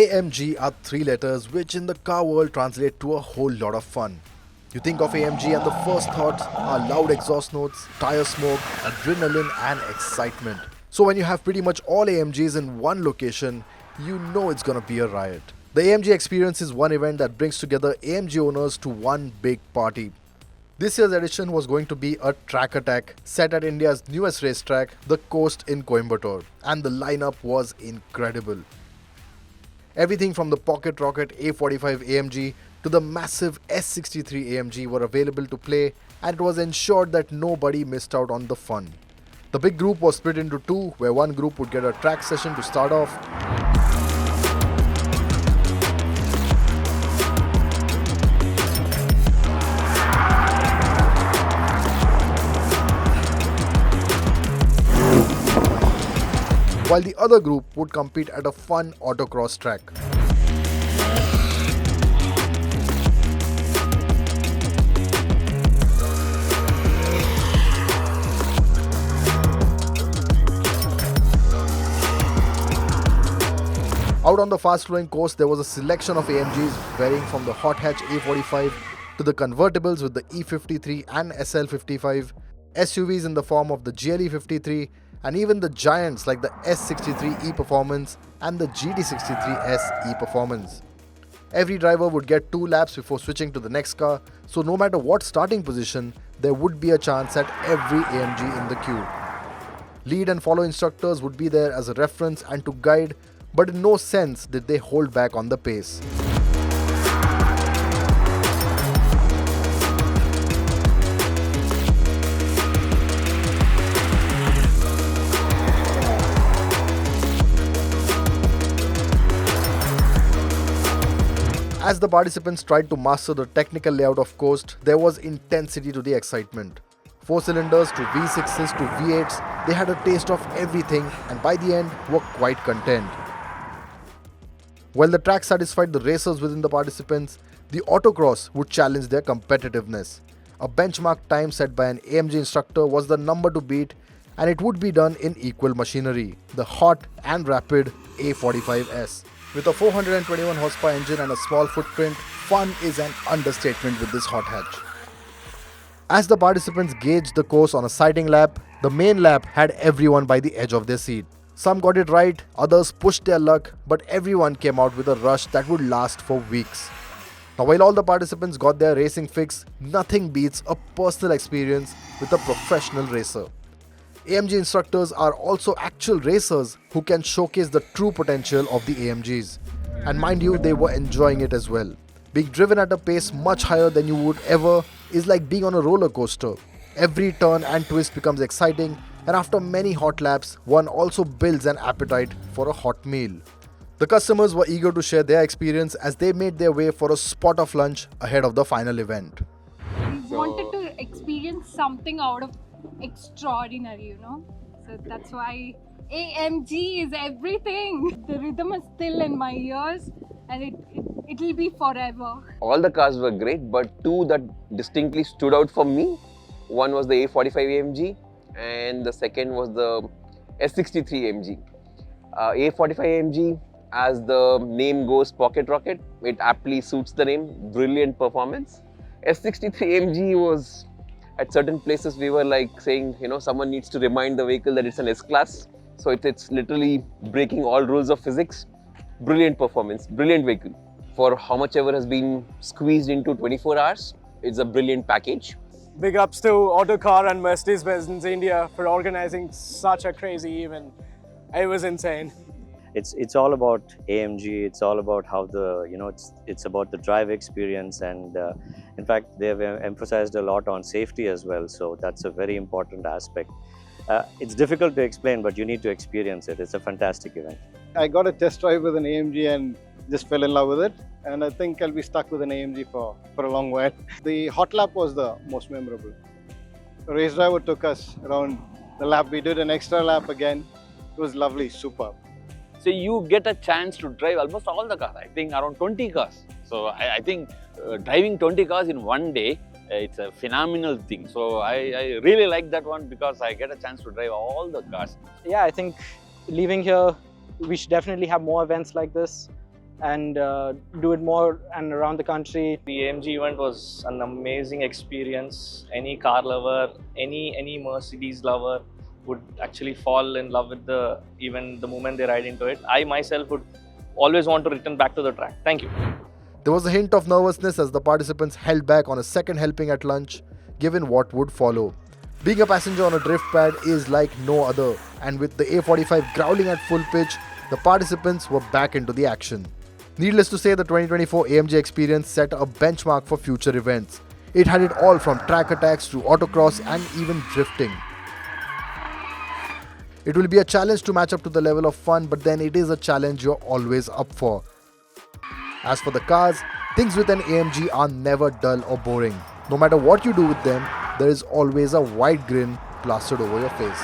AMG are three letters which in the car world translate to a whole lot of fun. You think of AMG and the first thoughts are loud exhaust notes, tire smoke, adrenaline and excitement. So when you have pretty much all AMGs in one location, you know it's gonna be a riot. The AMG experience is one event that brings together AMG owners to one big party. This year's edition was going to be a track attack set at India's newest racetrack, the Coast in Coimbatore, and the lineup was incredible. Everything from the pocket rocket A45 AMG to the massive S63 AMG were available to play, and it was ensured that nobody missed out on the fun. The big group was split into two, where one group would get a track session to start off, while the other group would compete at a fun autocross track. Out on the fast-flowing course, there was a selection of AMGs varying from the hot hatch A45 to the convertibles with the E53 and SL55, SUVs in the form of the GLE53, and even the giants like the S63 E-Performance and the GT63S E-Performance. Every driver would get 2 laps before switching to the next car, so no matter what starting position, there would be a chance at every AMG in the queue. Lead and follow instructors would be there as a reference and to guide, but in no sense did they hold back on the pace. As the participants tried to master the technical layout of Coast, there was intensity to the excitement. 4 cylinders to V6s to V8s, they had a taste of everything and by the end were quite content. While the track satisfied the racers within the participants, the autocross would challenge their competitiveness. A benchmark time set by an AMG instructor was the number to beat, and it would be done in equal machinery, the hot and rapid A45S. With a 421 horsepower engine and a small footprint, fun is an understatement with this hot hatch. As the participants gauged the course on a sighting lap, the main lap had everyone by the edge of their seat. Some got it right, others pushed their luck, but everyone came out with a rush that would last for weeks. Now while all the participants got their racing fix, nothing beats a personal experience with a professional racer. AMG instructors are also actual racers who can showcase the true potential of the AMGs. And mind you, they were enjoying it as well. Being driven at a pace much higher than you would ever is like being on a roller coaster. Every turn and twist becomes exciting, and after many hot laps, one also builds an appetite for a hot meal. The customers were eager to share their experience as they made their way for a spot of lunch ahead of the final event. We wanted to experience something out of extraordinary, so that's why AMG is everything. The rhythm is still in my ears and it'll be forever. All the cars were great, but 2 that distinctly stood out for me. One was the A45 AMG and the second was the S63 AMG. A45 AMG, as the name goes, pocket rocket, it aptly suits the name, brilliant performance. S63 AMG was, at certain places we were like saying, someone needs to remind the vehicle that it's an S-Class. So it's literally breaking all rules of physics. Brilliant performance, brilliant vehicle. For how much ever has been squeezed into 24 hours, it's a brilliant package. Big ups to Autocar and Mercedes-Benz India for organizing such a crazy event. It was insane. It's all about AMG. It's all about how it's about the drive experience, and in fact they have emphasized a lot on safety as well. So that's a very important aspect. It's difficult to explain, but you need to experience it. It's a fantastic event. I got a test drive with an AMG and just fell in love with it, and I think I'll be stuck with an AMG for a long while. The hot lap was the most memorable. The race driver took us around the lap. We did an extra lap again. It was lovely, superb. So you get a chance to drive almost all the cars, I think around 20 cars. So I think driving 20 cars in one day, it's a phenomenal thing. So I really like that one because I get a chance to drive all the cars. Yeah, I think leaving here, we should definitely have more events like this. and do it more and around the country. The AMG event was an amazing experience. Any car lover, any Mercedes lover would actually fall in love with the event the moment they ride into it. I myself would always want to return back to the track. Thank you. There was a hint of nervousness as the participants held back on a second helping at lunch, given what would follow. Being a passenger on a drift pad is like no other, and with the A45 growling at full pitch, the participants were back into the action. Needless to say, the 2024 AMG experience set a benchmark for future events. It had it all from track attacks to autocross and even drifting. It will be a challenge to match up to the level of fun, but then it is a challenge you're always up for. As for the cars, things with an AMG are never dull or boring. No matter what you do with them, there is always a wide grin plastered over your face.